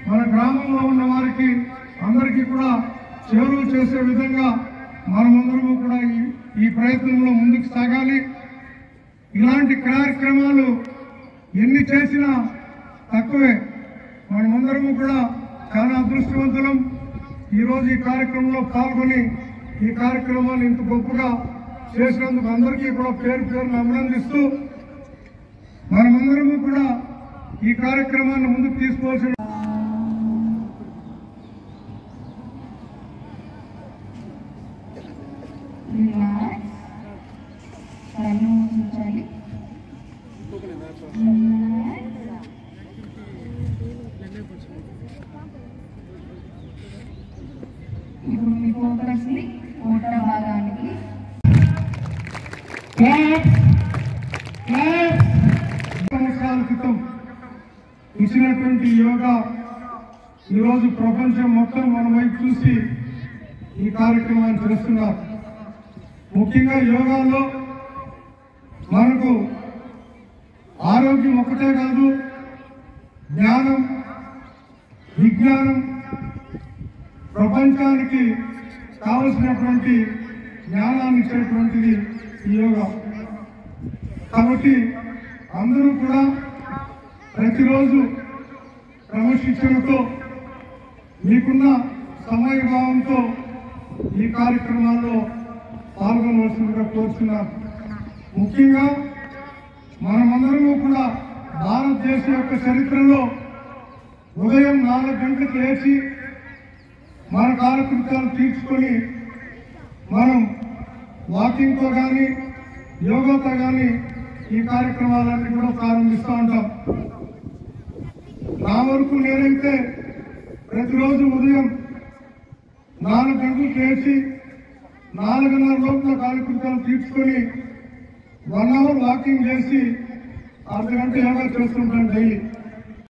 మన గ్రామంలో ఉన్న వారికి అందరికీ కూడా చేరువ చేసే విధంగా మనమందరము కూడా ఈ ప్రయత్నంలో ముందుకు సాగాలి. ఇలాంటి కార్యక్రమాలు ఎన్ని చేసినా తక్కువే. మనమందరము కూడా చాలా అదృష్టవంతులం. ఈరోజు ఈ కార్యక్రమంలో పాల్గొని ఈ కార్యక్రమాన్ని ఇంత గొప్పగా చేసినందుకు అందరికీ కూడా పేరు పేరును అభినందిస్తూ మనమందరము కూడా ఈ కార్యక్రమాన్ని ముందుకు తీసుకోవాల్సిన ఇప్పుడు మీ ఫోకస్ ని ఓట భాగానికి సంవత్సరాల క్రితం ఇచ్చినటువంటి యోగా ఈరోజు ప్రపంచం మొత్తం మన వైపు చూసి ఈ కార్యక్రమాన్ని చేస్తున్నారు. ముఖ్యంగా యోగాలో మనకు ఆరోగ్యం ఒకటే కాదు, జ్ఞానం, విజ్ఞానం, ప్రపంచానికి కావలసినటువంటి జ్ఞానాన్ని ఇచ్చేటువంటిది ఈ యోగా. కాబట్టి అందరూ కూడా ప్రతిరోజు క్రమశిక్షణతో మీకున్న సమయభావంతో ఈ కార్యక్రమాల్లో పాల్గొనవలసిందిగా కోరుతున్నాను. ముఖ్యంగా మనమందరము కూడా భారతదేశం యొక్క చరిత్రలో ఉదయం 4 గంటలకు లేచి మన కాలకృత్యాలు తీర్చుకొని మనం వాకింగ్తో కానీ యోగాతో కానీ ఈ కార్యక్రమాలన్నీ కూడా ప్రారంభిస్తూ ఉంటాం. నా వరకు నేనైతే ప్రతిరోజు ఉదయం 4 గంటలకు లేచి 4:30 లోపల కాలకృత్యాలు తీర్చుకొని 1 అవర్ వాకింగ్ చేసి అర్ధగంట యోగా చేస్తుంటాను డైలీ.